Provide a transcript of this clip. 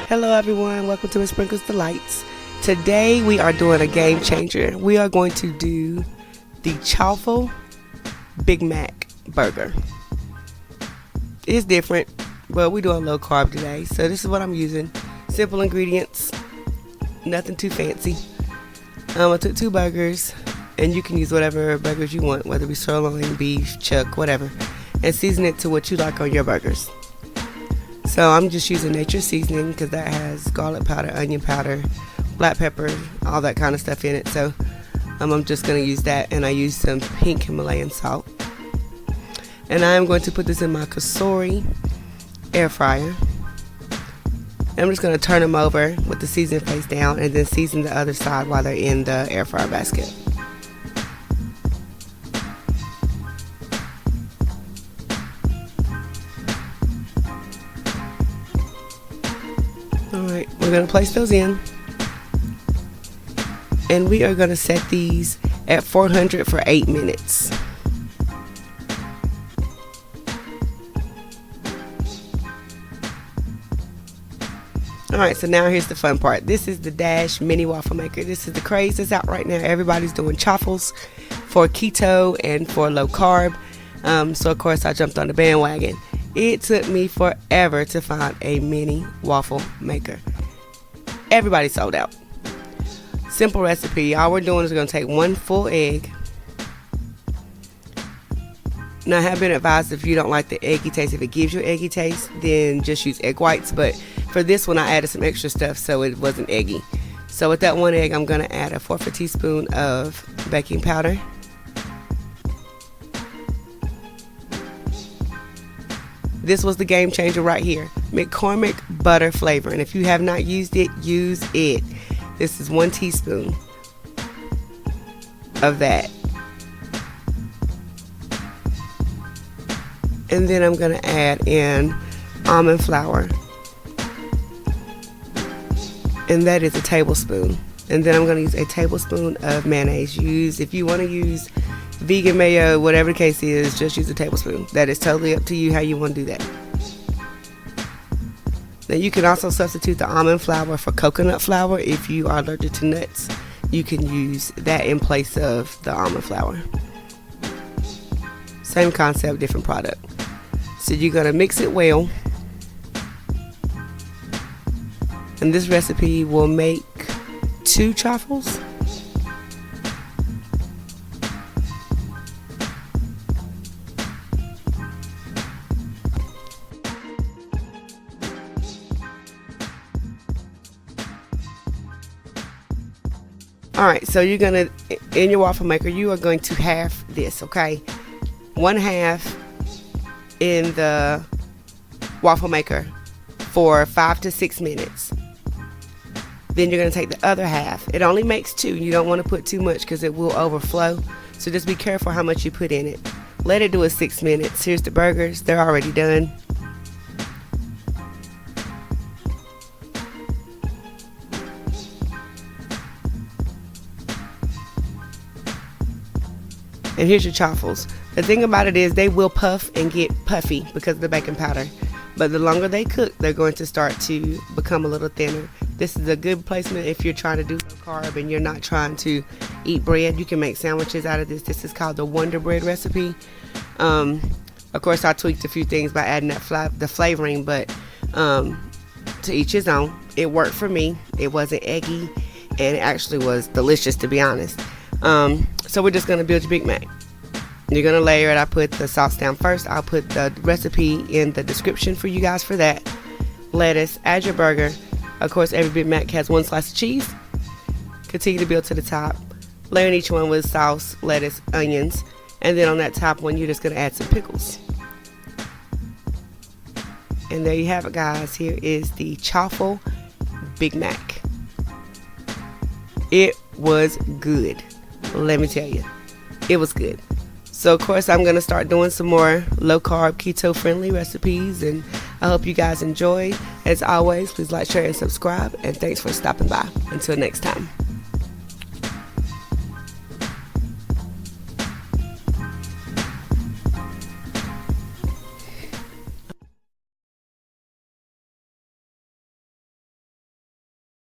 Hello everyone, welcome to MsSprinkles Delights. Today we are doing a game changer. We are going to do the Chaffle Big Mac burger. It's different, but we're doing low carb today. So this is what I'm using. Simple ingredients, nothing too fancy. I took 2 burgers, and you can use whatever burgers you want, whether it be sirloin, beef, chuck, whatever, and season it to what you like on your burgers. So I'm just using nature seasoning because that has garlic powder, onion powder, black pepper, all that kind of stuff in it. So I'm just going to use that, and I use some pink Himalayan salt. And I'm going to put this in my Kasori air fryer. I'm just going to turn them over with the seasoning face down and then season the other side while they're in the air fryer basket. Alright, we're going to place those in. And we are going to set these at 400 for 8 minutes. Alright, so now here's the fun part. This is the Dash Mini Waffle Maker. This is the craze that's out right now. Everybody's doing chaffles for keto and for low carb. So of course I jumped on the bandwagon. It took me forever to find a mini waffle maker. Everybody sold out. Simple recipe. All we're doing is going to take 1 full egg. Now I have been advised if you don't like the eggy taste, if it gives you eggy taste, then just use egg whites. But for this one I added some extra stuff so it wasn't eggy. So with that 1 egg I'm going to add a 1/4 teaspoon of baking powder. This was the game changer right here. McCormick butter flavor. And if you have not used it, use it. This is 1 teaspoon of that. And then I'm going to add in almond flour. And that is a tablespoon. And then I'm going to use a tablespoon of mayonnaise. If you want to use vegan mayo, whatever the case is, just use a tablespoon. That is totally up to you how you want to do that. Now you can also substitute the almond flour for coconut flour if you are allergic to nuts. You can use that in place of the almond flour. Same concept, different product. So you're going to mix it well. And this recipe will make 2 chaffles. Alright, so you're going to, in your waffle maker, you are going to half this, okay? 1/2 in the waffle maker for 5 to 6 minutes. Then you're going to take the other half. It only makes 2. You don't want to put too much because it will overflow. So just be careful how much you put in it. Let it do it 6 minutes. Here's the burgers. They're already done. And here's your chaffles. The thing about it is they will puff and get puffy because of the baking powder. But the longer they cook, they're going to start to become a little thinner. This is a good placement if you're trying to do low carb and you're not trying to eat bread. You can make sandwiches out of this. This is called the Wonder Bread recipe. Of course, I tweaked a few things by adding the flavoring, but to each his own. It worked for me. It wasn't eggy, and it actually was delicious, to be honest. So we're just going to build your Big Mac. You're going to layer it. I put the sauce down first. I'll put the recipe in the description for you guys for that. Lettuce, add your burger. Of course, every Big Mac has 1 slice of cheese. Continue to build to the top. Layering each one with sauce, lettuce, onions. And then on that top one, you're just going to add some pickles. And there you have it, guys. Here is the Chaffle Big Mac. It was good. Let me tell you. It was good. So of course I'm going to start doing some more low carb keto friendly recipes, and I hope you guys enjoy. As always, please like, share, and subscribe, and thanks for stopping by. Until next time.